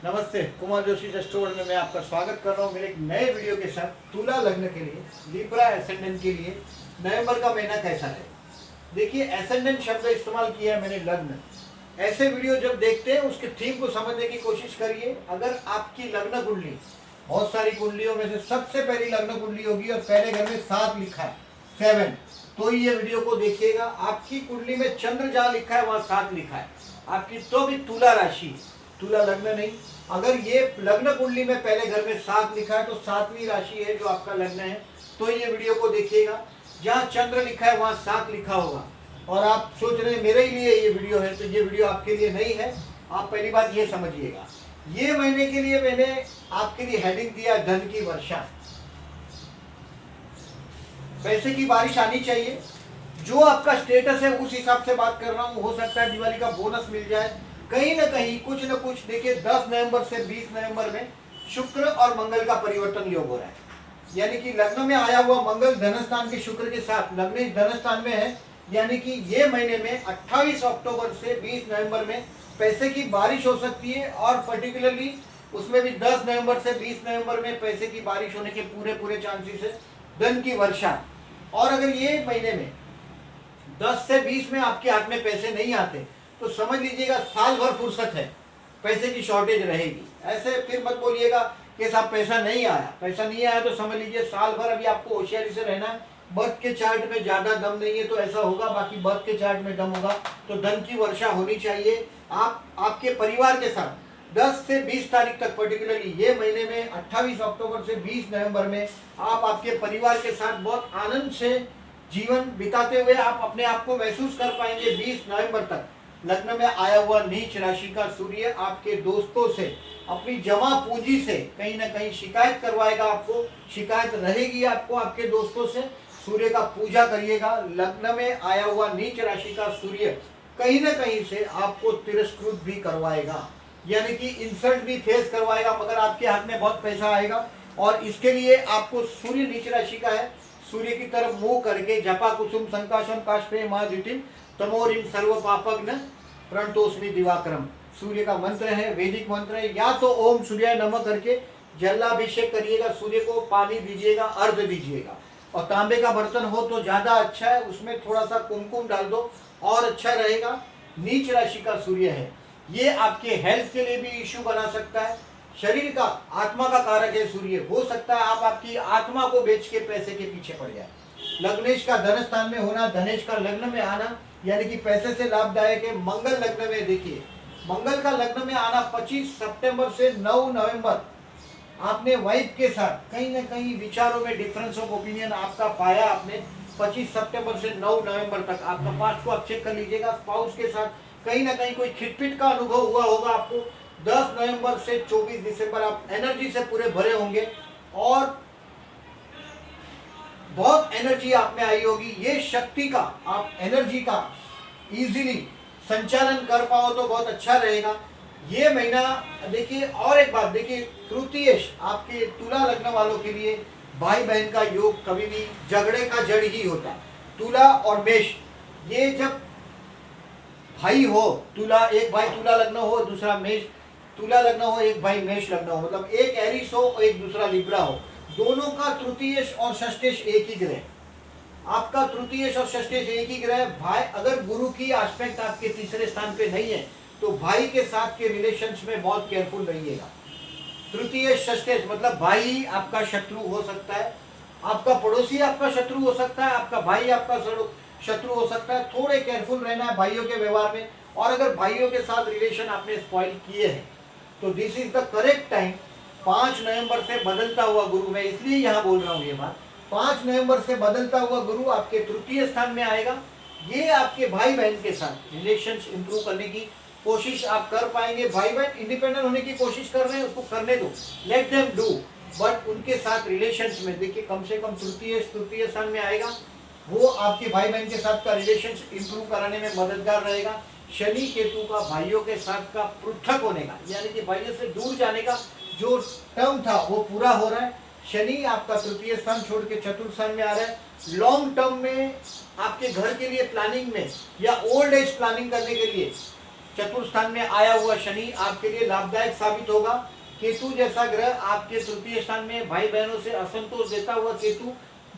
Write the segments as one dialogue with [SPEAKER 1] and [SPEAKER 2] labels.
[SPEAKER 1] नमस्ते, कुमार जोशी एस्ट्रोवर्ल्ड में मैं आपका स्वागत कर रहा हूँ मेरे एक नए वीडियो के साथ। तुला लग्न के लिए, लिब्रा एसेंडेंट के लिए नवंबर का महीना कैसा है। देखिए, एसेंडेंट शब्द इस्तेमाल किया है मैंने, लग्न। ऐसे वीडियो जब देखते हैं उसके थीम को समझने की कोशिश करिए। अगर आपकी लग्न कुंडली, बहुत सारी कुंडलियों में से सबसे पहली लग्न कुंडली होगी और पहले घर में 7 लिखा है, 7, तो ये वीडियो को देखिएगा। आपकी कुंडली में चंद्र जहाँ लिखा है वहाँ 7 लिखा है आपकी, तो भी तुला राशि, तुला लग्न नहीं। अगर ये लग्न कुंडली में पहले घर में 7 लिखा है तो 7वीं राशि है जो आपका लग्न है, तो ये वीडियो को देखिएगा। जहाँ चंद्र लिखा है वहाँ 7 लिखा होगा और आप सोच रहे हैं मेरे लिए ये वीडियो है, तो ये वीडियो आपके लिए नहीं है। आप पहली बात ये समझिएगा, ये महीने के लिए मैंने आपके लिए हेडिंग दिया धन की वर्षा। पैसे की बारिश आनी चाहिए। जो आपका स्टेटस है उस हिसाब से बात कर रहा हूँ। हो सकता है दिवाली का बोनस मिल जाए, कहीं ना कहीं कुछ न कुछ। देखिए, 10 नवंबर से 20 नवंबर में शुक्र और मंगल का परिवर्तन योग हो रहा है, यानी कि लग्न में आया हुआ मंगल धनस्थान के शुक्र के साथ लग्न धनस्थान में है, यानी कि ये महीने में 28 अक्टूबर से 20 नवंबर में पैसे की बारिश हो सकती है। और पर्टिकुलरली उसमें भी 10 नवंबर से 20 नवंबर में पैसे की बारिश होने के पूरे चांसेस है, धन की वर्षा। और अगर ये महीने में 10 से 20 में आपके हाथ में पैसे नहीं आते तो समझ लीजिएगा साल भर फुर्सत है, पैसे की शॉर्टेज रहेगी। ऐसे फिर मत बोलिएगा कि साहब पैसा नहीं आया, तो समझ लीजिए साल भर अभी आपको होशियारी से रहना है। बर्थ के चार्ट में ज्यादा दम नहीं है तो ऐसा होगा, बाकी बर्थ के चार्ट में दम होगा तो धन की वर्षा होनी चाहिए। आप आपके परिवार के साथ 10 से 20 तारीख तक, पर्टिकुलरली ये महीने में 28 अक्टूबर से 20 नवंबर में आप आपके परिवार के साथ बहुत आनंद से जीवन बिताते हुए आप अपने आप को महसूस कर पाएंगे। 20 नवंबर तक लग्न में आया हुआ नीच राशि का सूर्य आपके दोस्तों से, अपनी जमा पूंजी से कहीं ना कहीं शिकायत करवाएगा। आपको शिकायत रहेगी आपको आपके दोस्तों से। सूर्य का पूजा करिएगा। लग्न में आया हुआ नीच राशि का सूर्य कहीं ना कहीं से आपको तिरस्कृत भी करवाएगा, यानी कि इंसल्ट भी फेस करवाएगा, मगर आपके हाथ में बहुत पैसा आएगा। और इसके लिए आपको, सूर्य नीच राशि का है, सूर्य की तरफ मुंह करके जपा कुसुम संकाशम काष्ठे महाद्युतिम तमोरिम सर्व पापग्न प्रणतोस्मि दिवाकरम, सूर्य का मंत्र है, वैदिक मंत्र है। या तो ओम सूर्याय नमः करके जलाभिषेक करिएगा, सूर्य को पानी दीजिएगा, अर्घ दीजिएगा। और तांबे का बर्तन हो तो ज्यादा अच्छा है, उसमें थोड़ा सा कुमकुम डाल दो और अच्छा रहेगा। नीच राशि का सूर्य है, ये आपके हेल्थ के लिए भी इश्यू बना सकता है। शरीर का, आत्मा का कारक है सूर्य। हो सकता है आप आपकी आत्मा को बेच के पैसे के पीछे पड़ जाए। लग्नेश का धन स्थान में होना, धनेश का लग्न में आना, यानी कि पैसे से लाभदायक है। मंगल लग्न में, देखिए मंगल का लग्न में आना 25 सितंबर से 9 नवंबर, आपने वाइफ के साथ कहीं ना कहीं विचारों में डिफरेंस ऑफ ओपिनियन आपका पाया आपने। 25 सितंबर से 9 नवंबर तक आपका पास्ट को आप चेक कर लीजिएगा। स्पाउस के साथ कहीं ना कहीं कोई खिटपिट का अनुभव हुआ होगा आपको। 10 नवंबर से 24 दिसंबर आप एनर्जी से पूरे भरे होंगे और बहुत एनर्जी आप में आई होगी। ये शक्ति का, आप एनर्जी का इजीली संचालन कर पाओ तो बहुत अच्छा रहेगा ये महीना। देखिए, और एक बात देखिए, तृतीयेश आपके तुला लग्न वालों के लिए भाई बहन का योग कभी भी झगड़े का जड़ ही होता है। तुला और मेष, ये जब भाई हो, तुला, एक भाई तुला लग्न हो, दूसरा मेष तुला लग्न हो, एक भाई मेष लग्न हो, मतलब एक एरिस हो और एक दूसरा लिब्रा हो, दोनों का तृतीयेश और षष्ठेश एक ही ग्रह। आपका तृतीयेश और षष्ठेश एक ही ग्रह। भाई, अगर गुरु की एस्पेक्ट आपके तीसरे स्थान पे नहीं है तो भाई के साथ के रिलेशंस में बहुत केयरफुल रहिएगा। तृतीयेश षष्ठेश मतलब भाई आपका शत्रु हो सकता है, आपका पड़ोसी आपका शत्रु हो सकता है, आपका भाई आपका शत्रु हो सकता है। थोड़े केयरफुल रहना है भाइयों के व्यवहार में। और अगर भाइयों के साथ रिलेशन आपने स्पॉइल किए हैं तो this is the correct time. 5 नवंबर से बदलता हुआ गुरु, मैं इसलिए यहाँ बोल रहा हूँ ये बात, 5 नवंबर से बदलता हुआ गुरु आपके तृतीय स्थान में आएगा। ये आपके भाई बहन के साथ रिलेशंस इंप्रूव करने की कोशिश आप कर पाएंगे। भाई बहन इंडिपेंडेंट होने की कोशिश कर रहे हैं, उसको करने दो, लेट देम डू, बट उनके साथ रिलेशंस में देखिए कम से कम तृतीय स्थान में आएगा। वो आपके भाई बहन के साथ का रिलेशंस इंप्रूव कराने में मददगार रहेगा। शनि केतु का भाइयों के साथ का पृथक होने का, यानी कि भाइयों से दूर जाने का जो टर्म था वो पूरा हो रहा है। शनि आपका तृतीय स्थान छोड़ के चतुर्थ स्थान में आ रहा है। लॉन्ग टर्म में आपके घर के लिए प्लानिंग में या ओल्ड एज प्लानिंग करने के लिए चतुर्थ स्थान में आया हुआ शनि आपके लिए लाभदायक साबित होगा। केतु जैसा ग्रह आपके तृतीय स्थान में भाई बहनों से असंतोष देता हुआ केतु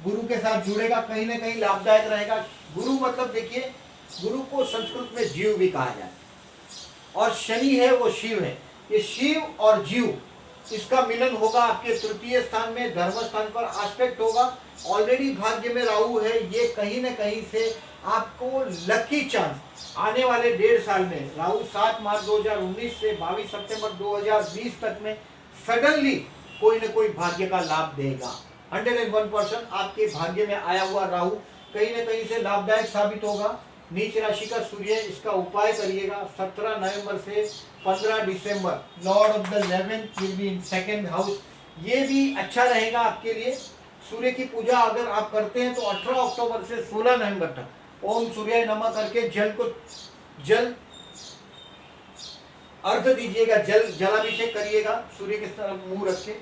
[SPEAKER 1] गुरु के साथ जुड़ेगा, कहीं ना कहीं लाभदायक रहेगा। गुरु मतलब देखिए, गुरु को संस्कृत में जीव भी कहा जाए, और शनि है वो शिव है। ये शिव और जीव, इसका मिलन होगा आपके तृतीय स्थान में, धर्म स्थान पर एस्पेक्ट होगा। ऑलरेडी भाग्य में राहु है, ये कहीं ना कहीं से आपको लकी चांस आने वाले 1.5 साल में, राहु 7 मार्च 2019 से 22 सितंबर 2020 तक में सडनली कोई न कोई भाग्य का लाभ देगा। 101% आपके भाग्य में आया हुआ राहु कहीं न कहीं से लाभदायक साबित होगा। नीच राशि का सूर्य, इसका उपाय करिएगा 17 नवंबर से 15 दिसंबर। Lord of the 11th will be in second house, ये भी अच्छा रहेगा आपके लिए। सूर्य की पूजा अगर आप करते हैं तो 18 अक्टूबर से 16 नवंबर तक ओम सूर्याय नमः करके जल अर्घ दीजिएगा, जलाभिषेक करिएगा सूर्य की तरफ मुंह रख के।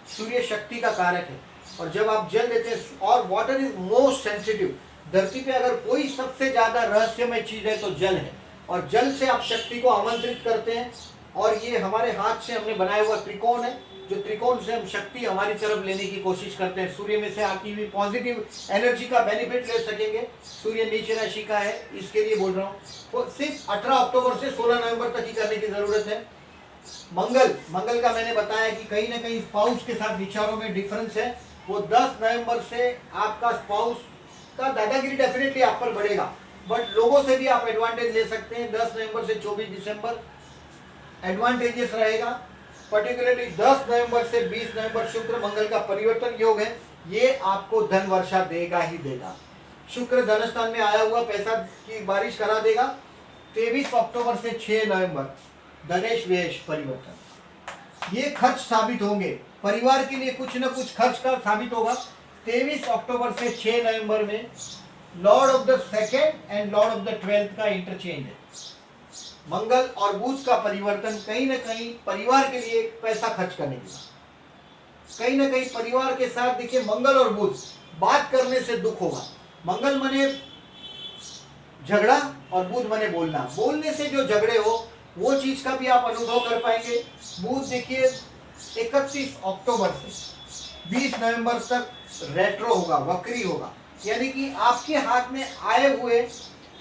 [SPEAKER 1] सूर्य शक्ति का कारक है, और जब आप जल देते हैं, और वाटर इज मोस्ट सेंसिटिव, धरती पे अगर कोई सबसे ज्यादा रहस्यमय चीज है तो जल है, और जल से आप शक्ति को आमंत्रित करते हैं। और ये हमारे हाथ से हमने बनाया हुआ त्रिकोण है, जो त्रिकोण से हम शक्ति हमारी तरफ लेने की कोशिश करते हैं। सूर्य में से आती हुई पॉजिटिव एनर्जी का बेनिफिट ले सकेंगे। सूर्य नीच राशि का है, इसके लिए बोल रहा हूँ। तो सिर्फ 18 अक्टूबर से 16 नवंबर तक ही करने की जरूरत है। मंगल का मैंने बताया कि कहीं ना कहीं स्पाउस के साथ विचारों में डिफरेंस है। वो 10 नवंबर से आपका स्पाउस का दादागिरी डेफिनेटली आप पर बढ़ेगा, बट लोगों से भी आप एडवांटेज ले सकते हैं। 10 नवंबर से 24 दिसंबर एडवांटेजेस रहेगा। पर्टिकुलरली 10 नवंबर से 20 नवंबर शुक्र मंगल का परिवर्तन योग है, ये आपको धन वर्षा देगा ही देगा। शुक्र धन स्थान में आया हुआ पैसा की बारिश करा देगा। 23 अक्टूबर से 6 नवंबर धनेश व्यय परिवर्तन, ये खर्च साबित होंगे परिवार के लिए, कुछ न कुछ खर्च का साबित होगा। 23 अक्टूबर से 6 नवंबर में Lord of the 2nd and Lord of the 12th का इंटरचेंज है। मंगल और बुध का परिवर्तन कहीं ना कहीं परिवार के लिए पैसा खर्च करने की, कहीं ना कहीं परिवार के साथ देखिए मंगल और बुध बात करने से दुख होगा। मंगल मने झगड़ा और बुध मने बोलना, बोलने से जो झगड़े हो वो चीज का भी आप अनुभव कर पाएंगे। बुध देखिए 31 अक्टूबर से 20 नवंबर तक रेट्रो होगा, वक्री होगा, यानी कि आपके हाथ में आए हुए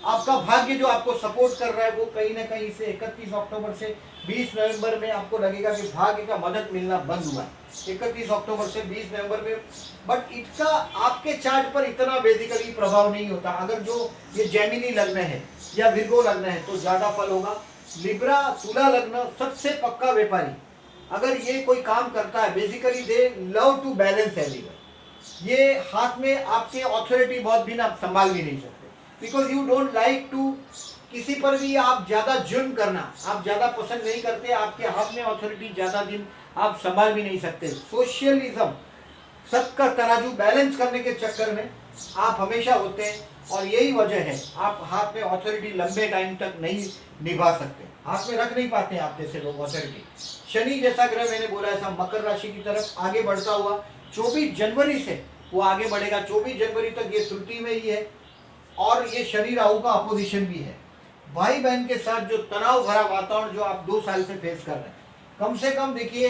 [SPEAKER 1] आपका भाग्य जो आपको सपोर्ट कर रहा है वो कहीं ना कहीं से 31 अक्टूबर से 20 नवंबर में आपको लगेगा कि भाग्य का मदद मिलना बंद हुआ है। 31 अक्टूबर से 20 नवंबर में, बट इसका आपके चार्ट पर इतना बेसिकली प्रभाव नहीं होता। अगर जो ये जेमिनी लग्न है या विर्गो लग्न है तो ज्यादा फल होगा। लिब्रा तुला लग्न सबसे पक्का व्यापारी, अगर ये कोई काम करता है basically they love to balance everyone. ये हाथ में आपके ऑथोरिटी बहुत दिन आप संभाल भी नहीं सकते, because you don't like to, किसी पर भी आप ज्यादा जुर्म करना आप ज्यादा पसंद नहीं करते। आपके हाथ में ऑथोरिटी ज्यादा दिन आप संभाल भी नहीं सकते। सोशलिज्म, सबका तराजू बैलेंस करने के चक्कर में आप हमेशा होते हैं, और यही वजह है आप हाथ में ऑथोरिटी लंबे टाइम तक नहीं निभा सकते, हाथ में रख नहीं पाते हैं आप जैसे लोग ऑथोरिटी। शनि जैसा ग्रह मैंने बोला ऐसा मकर राशि की तरफ आगे बढ़ता हुआ 24 जनवरी से वो आगे बढ़ेगा। 24 जनवरी तक ये तृतीय में ही है, और ये शनि राहु का अपोजिशन भी है। भाई बहन के साथ जो तनाव भरा वातावरण जो आप 2 साल से फेस कर रहे हैं, कम से कम देखिए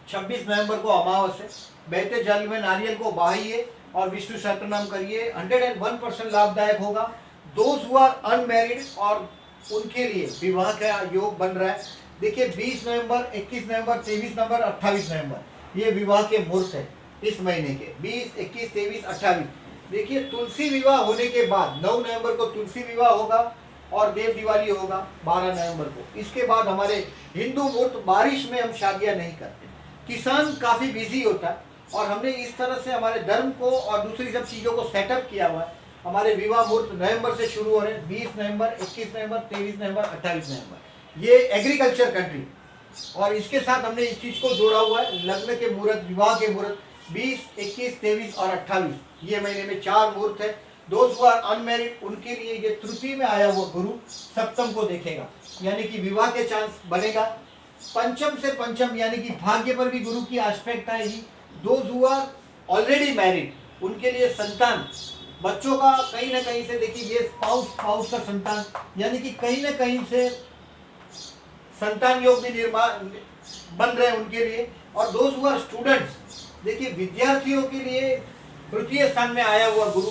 [SPEAKER 1] 26 नवंबर को अमावस है, बहते जल में नारियल को बहाइए और विष्णु सहस्त्रनाम करिए, 101% लाभदायक होगा। दोज हु आर अनमैरिड और उनके लिए विवाह का योग बन रहा है। देखिए 20 नवंबर, 21 नवंबर, 23 नवंबर, 28 नवंबर ये विवाह के मुहूर्त है इस महीने के, 20, 21, 23, 28। देखिए तुलसी विवाह होने के बाद 9 नवंबर को तुलसी विवाह होगा और देव दिवाली होगा 12 नवंबर को। इसके बाद हमारे हिंदू मुहूर्त, बारिश में हम शादियां नहीं करते। किसान काफी बिजी होता है, और हमने इस तरह से हमारे धर्म को और दूसरी सब चीजों को सेटअप किया हुआ है। हमारे विवाह मुहूर्त नवंबर से शुरू हो रहे हैं, 20 नवंबर, 21 नवंबर, 23 नवंबर, 28 नवंबर। ये एग्रीकल्चर कंट्री, और इसके साथ हमने इस चीज को जोड़ा हुआ है। लग्न के मुहूर्त, विवाह के मुहूर्त 20, 21, 23 और 28 ये महीने में 4 मुहूर्त है। दोज हु आर अनमैरिड उनके लिए ये तृतीय में आया हुआ गुरु सप्तम को देखेगा, यानी कि विवाह के चांस बनेगा। पंचम से पंचम यानी कि भाग्य पर भी गुरु की एस्पेक्ट आएगी। Those who are already married उनके लिए संतान बच्चों का कहीं ना कहीं से देखिए ये स्पाउस का संतान, यानी कि कहीं ना कहीं से संतान योग भी निर्माण बन रहे हैं उनके लिए। और दोस्त हु आर स्टूडेंट्स, देखिए विद्यार्थियों के लिए तृतीय स्थान में आया हुआ गुरु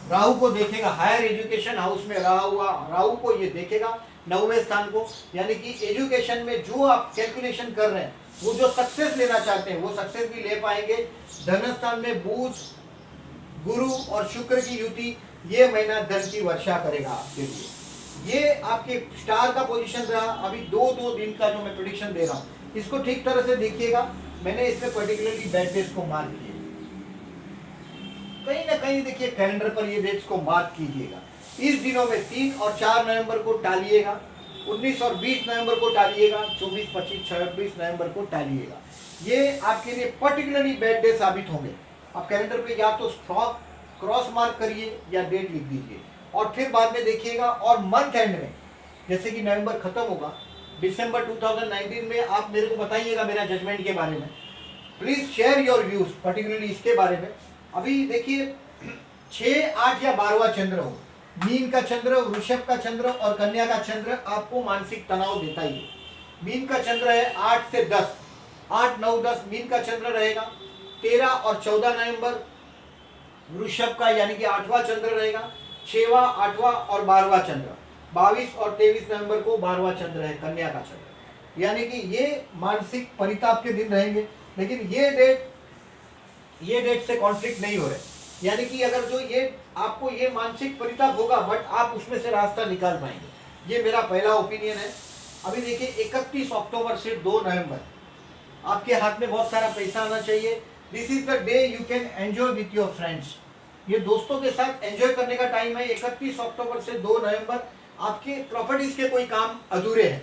[SPEAKER 1] राहु को देखेगा, हायर एजुकेशन हाउस में रहा हुआ राहु को ये देखेगा 9वें स्थान को, यानी कि एजुकेशन में जो आप कैलकुलेशन कर रहे हैं, वो जो सक्सेस लेना चाहते हैं वो सक्सेस भी ले पाएंगे। धन स्थान में बुध, गुरु और शुक्र की युति ये महीना धन की वर्षा करेगा आपके लिए। ये आपके स्टार का पोजीशन रहा। अभी दो दिन का जो मैं प्रेडिक्शन दे रहा हूँ, इसको ठीक तरह से देखिएगा। मैंने इसमें पर्टिकुलरली बैड डेट्स को मार्क किया, कहीं ना कहीं देखिए कैलेंडर पर ये डेट्स को मार्क कीजिएगा। इस दिनों में 3 और 4 नवंबर को टालिएगा, 19 और 20 नवंबर को टालिएगा, 24, 25, 26 नवंबर को टालिएगा। ये आपके लिए पर्टिकुलरली बैड डे साबित होंगे। आप कैलेंडर पे या तो क्रॉस मार्क करिए या डेट लिख दीजिए और फिर बाद में देखिएगा। और मंथ एंड में जैसे कि नवंबर खत्म होगा, दिसंबर 2019 में आप मेरे को बताइएगा मेरा जजमेंट के बारे में। Please share your views particularly इसके बारे में। अभी देखिए 6, 8 या 12वां चंद्र हो, मीन का चंद्र, वृषभ का चंद्र और कन्या का चंद्र आपको मानसिक तनाव देता ही है। मीन का चंद्र है 8 से 10, 8, 9, 10 मीन का चंद्र रहेगा। 13 और 14 नवंबर वृषभ का यानी कि 8वां चंद्र रहेगा। 6वां, 8वां और 12वां चंद्र, 22 और 23 नवंबर को 12वां चंद्र है कन्या का चंद्र, यानी कि ये मानसिक परिताप के दिन रहेंगे। लेकिन ये डेट से कॉन्फ्लिक्ट नहीं हो रहे, यानी कि अगर जो ये आपको ये मानसिक परिताप होगा बट आप उसमें से रास्ता निकाल पाएंगे। ये मेरा पहला ओपिनियन है। अभी देखिए 31 अक्टूबर से 2 नवंबर आपके हाथ में बहुत सारा पैसा आना चाहिए। This is the day you can enjoy with your friends. ये दोस्तों के साथ एंजॉय करने का टाइम है। 31 अक्टूबर से 2 नवंबर आपके प्रॉपर्टीज के कोई काम अधूरे हैं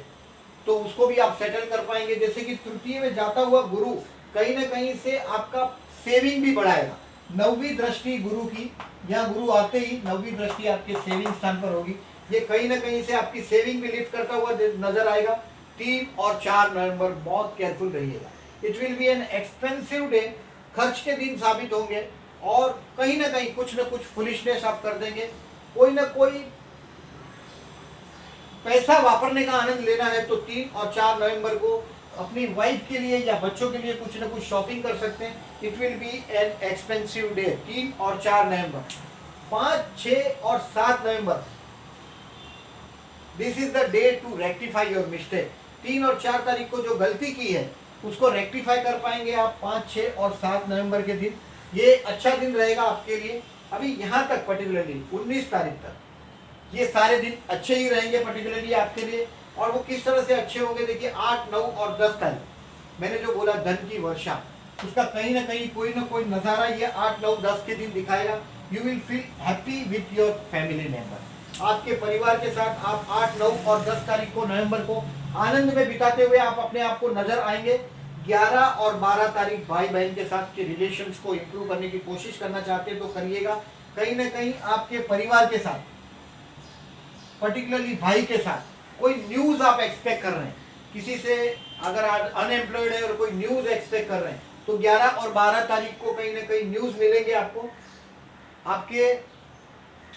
[SPEAKER 1] तो उसको भी आप सेटल कर पाएंगे। जैसे कि तृतीय में जाता हुआ गुरु कहीं ना कहीं से आपका सेविंग भी बढ़ाएगा। 9वीं दृष्टि गुरु की, यहाँ गुरु आते ही 9वीं दृष्टि आपके सेविंग स्थान पर होगी। ये कहीं ना कहीं से आपकी सेविंग भी लिफ्ट करता हुआ नजर आएगा। 3 और 4 नवंबर बहुत केयरफुल रहिएगा। It will be an expensive day, खर्च के दिन साबित होंगे और कहीं ना कहीं कुछ ना कुछ फुलिशनेस आप कर देंगे। कोई ना कोई पैसा वापरने का आनंद लेना है तो 3 और 4 नवंबर को अपनी वाइफ के लिए या बच्चों के लिए कुछ ना कुछ शॉपिंग कर सकते हैं। It will be an expensive day. 3 और 4 नवंबर, 5, 6 और 7 नवंबर, this is the day to rectify your mistake. 3 और 4 तारीख को जो गलती की है उसको रेक्टिफाई कर पाएंगे आप 5, 6 और 7 नवंबर के दिन। ये अच्छा दिन रहेगा आपके लिए। अभी यहाँ तक पर्टिकुलरली 19 तारीख तक ये सारे दिन अच्छे ही रहेंगे पर्टिकुलरली आपके लिए। और वो किस तरह से अच्छे होंगे देखिए 8, 9 और 10 तारीख मैंने जो बोला धन की वर्षा, उसका कहीं ना कोई नज़ारा ये 8, 9, 10 के दिन दिखाएगा। You will feel happy with your family member. आपके परिवार के साथ आप 8, 9 और 10 तारीख को नवंबर को आनंद में बिताते हुए आप अपने आप को नजर आएंगे। 11 और 12 तारीख भाई बहन के साथ के रिलेशंस को इंप्रूव करने की कोशिश करना चाहते हैं तो करिएगा। कहीं ना कहीं आपके परिवार के साथ पर्टिकुलरली भाई के साथ कोई न्यूज आप एक्सपेक्ट कर रहे हैं, किसी से अगर आप अनएम्प्लॉयड है और कोई न्यूज एक्सपेक्ट कर रहे हैं तो 11 और 12 तारीख को कहीं ना कहीं न्यूज मिलेंगे आपको आपके।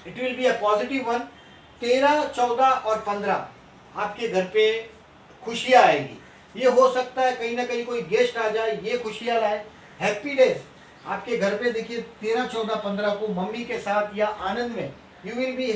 [SPEAKER 1] It will be a positive one. 13, 14 और 15 आपके घर पे खुशियां आएगी। ये हो सकता है कहीं ना कहीं कोई गेस्ट आ जाए, ये खुशियां लाए। हैप्पी डेज आपके घर पे देखिए 13, 14, 15 को मम्मी के साथ या आनंद में you will be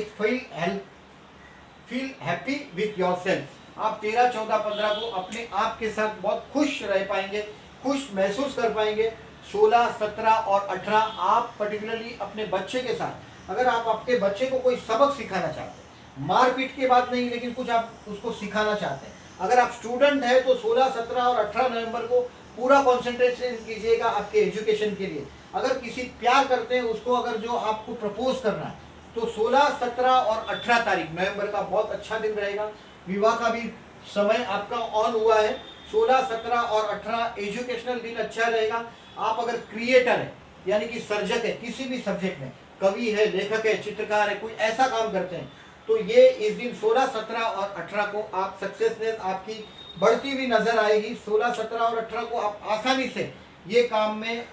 [SPEAKER 1] feel happy with yourself. आप 13, 14, 15 को अपने आप के साथ बहुत खुश रह पाएंगे, खुश महसूस कर पाएंगे। 16, 17 और 18 आप पर्टिकुलरली अपने बच्चे के साथ, अगर आप अपने बच्चे को कोई सबक सिखाना चाहते हैं, मारपीट की बात नहीं लेकिन कुछ आप उसको सिखाना चाहते हैं, अगर आप स्टूडेंट है तो 16, 17 और 18 नवंबर को पूरा कंसंट्रेशन कीजिएगा आपके एजुकेशन के लिए। अगर किसी प्यार करते हैं उसको, अगर जो आपको प्रपोज करना है तो 16, 17 और 18 तारीख नवंबर का बहुत अच्छा दिन रहेगा। विवाह का भी समय आपका ऑन हुआ है। 16, 17 और 18 एजुकेशनल दिन अच्छा रहेगा। आप अगर क्रिएटर है यानी कि सर्जक है, किसी भी सब्जेक्ट में कवि है, लेखक है, चित्रकार है, कोई ऐसा काम करते हैं तो ये इस दिन 16, 17 और 18 को आप सक्सेसनेस आपकी बढ़ती हुई नजर आएगी। 16, 17 और 18 को आप आसानी से ये काम में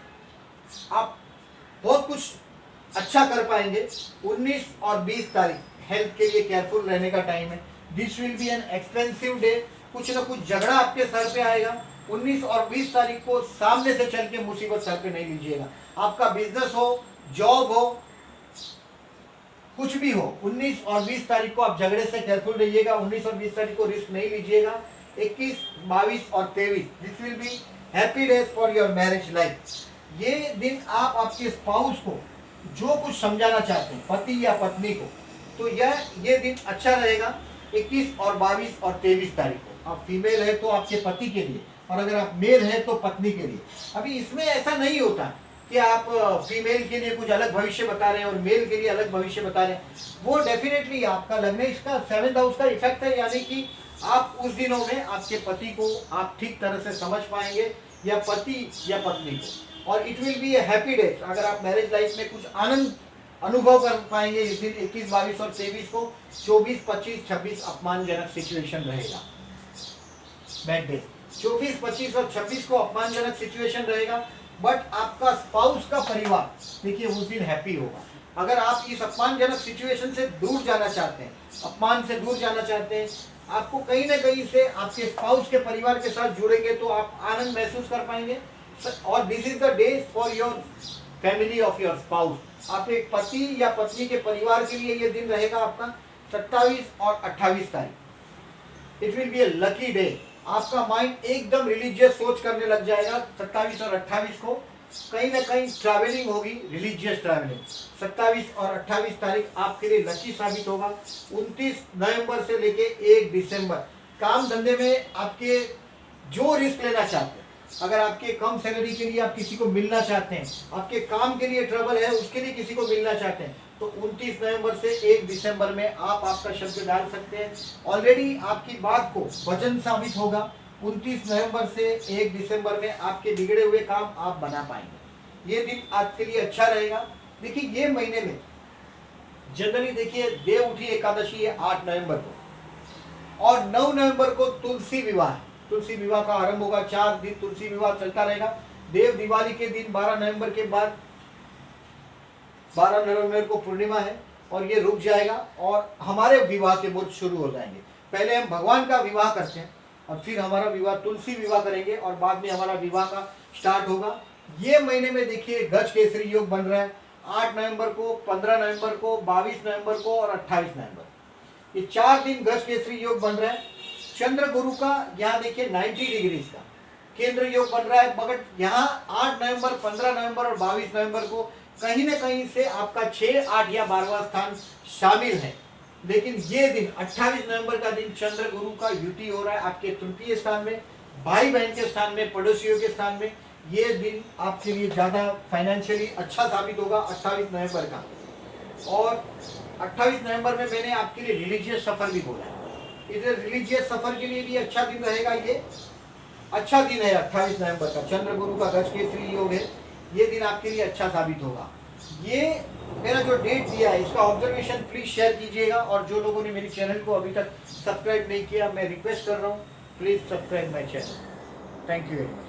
[SPEAKER 1] आप बहुत कुछ अच्छा कर पाएंगे। 19 और 20 तारीख हेल्थ के लिए केयरफुल रहने का टाइम है। This will be an expensive day, कुछ ना कुछ झगड़ा आपके सर पे आएगा। 19 और 20 तारीख को सामने से चल के मुसीबत सर पे नहीं लीजिएगा। आपका बिजनेस हो, जॉब हो, कुछ भी हो, 19 और 20 तारीख को आप झगड़े से केयरफुल रहिएगा। 19 और 20 तारीख को रिस्क नहीं लीजिएगा। 21, 22 और 23 this will be happy days for your marriage life. ये दिन आप आपके स्पाउस को जो कुछ समझाना चाहते हैं, पति या पत्नी को, तो ये दिन अच्छा रहेगा। 21 और 22 और 23 तारीख को आप फीमेल है तो आपके पति के लिए, और अगर आप मेल है तो पत्नी के लिए। अभी इसमें ऐसा नहीं होता कि आप फीमेल के लिए कुछ अलग भविष्य बता रहे हैं और मेल के लिए अलग भविष्य बता रहे हैं। वो डेफिनेटली आपका लग्न इसका 7th हाउस का इफेक्ट है, यानी कि आप उस दिनों में आपके पति को आप ठीक तरह से समझ पाएंगे, या पति या पत्नी को, और it will B A happy day. अगर आप मैरिज लाइफ में कुछ आनंद अनुभव कर पाएंगे इस दिन 21, 22 और 23 को। 24, 25, 26 अपमानजनक सिचुएशन रहेगा, बैड डे। 24, 25 और 26 को अपमानजनक सिचुएशन रहेगा, बट आपका स्पाउस का परिवार देखिए उस दिन हैप्पी होगा। अगर आप इस अपमानजनक सिचुएशन से दूर जाना चाहते हैं, अपमान से दूर जाना चाहते हैं, आपको कहीं ना कहीं से आपके स्पाउस के परिवार के साथ जुड़ेंगे तो आप आनंद महसूस कर पाएंगे। और this is the day for your family of your spouse. आप एक पति या पत्नी के परिवार के लिए ये दिन रहेगा आपका 27 और 28 तारीख। It will B A lucky day. आपका माइंड एकदम रिलीजियस सोच करने लग जाएगा। 27 और 28 को कहीं ना कहीं ट्रैवलिंग होगी, रिलीजियस ट्रैवलिंग। 27 और 28 तारीख आपके लिए लकी साबित होगा। 29 नवंबर से लेके 1 दिसंबर काम धंधे में आपके जो रिस्क लेना चाहते हैं, अगर आपके कम सैलरी के लिए आप किसी को मिलना चाहते हैं, आपके काम के लिए ट्रबल है उसके लिए किसी को मिलना चाहते हैं, तो 29 नवंबर से 1 दिसंबर में आप आपका शब्द डाल सकते हैं। ऑलरेडी आपकी बात को वजन साबित होगा। 29 नवंबर से 1 दिसंबर में आपके बिगड़े हुए काम आप बना पाएंगे। ये दिन आपके लिए अच्छा रहेगा। देखिए ये महीने में जनरली देखिए देव उठी एकादशी है 8 नवंबर को, और 9 नवंबर को तुलसी विवाह का आरंभ होगा। 4 दिन तुलसी विवाह चलता रहेगा। देव दिवाली के दिन 12 नवंबर के बाद 12 नवंबर को पूर्णिमा है और ये रुक जाएगा और हमारे विवाह के मुहूर्त शुरू हो जाएंगे। पहले हम भगवान का विवाह करते हैं और फिर हमारा विवाह तुलसी विवाह करेंगे और बाद में हमारा विवाह का स्टार्ट होगा। ये महीने में देखिए गज केसरी योग बन रहा है 8 नवंबर को, 15 नवंबर को, 22 नवंबर को और 28 नवंबर। ये 4 दिन गज केसरी योग बन रहा है। चंद्र गुरु का यहाँ देखिए 90 डिग्रीज का केंद्र योग बन रहा है, मगर यहाँ 8 नवंबर, 15 नवंबर और 22 नवंबर को कहीं ना कहीं से आपका 6, 8 या 12वां स्थान शामिल है। लेकिन ये दिन 28 नवंबर का दिन चंद्र गुरु का युति हो रहा है आपके तृतीय स्थान में, भाई बहन के स्थान में, पड़ोसियों के स्थान में। ये दिन आपके लिए ज़्यादा फाइनेंशियली अच्छा साबित होगा 28 नवंबर का। और 28 नवंबर में मैंने आपके लिए रिलीजियस सफ़र भी बोला है। इधर रिलीजियस सफ़र के लिए भी अच्छा दिन रहेगा। ये अच्छा दिन है 28 नवंबर का, चंद्र गुरु का गज केसरी योग है। ये दिन आपके लिए अच्छा साबित होगा। ये मेरा जो डेट दिया है इसका ऑब्जर्वेशन प्लीज शेयर कीजिएगा, और जो लोगों ने मेरे चैनल को अभी तक सब्सक्राइब नहीं किया मैं रिक्वेस्ट कर रहा हूँ please subscribe my channel. Thank you very much.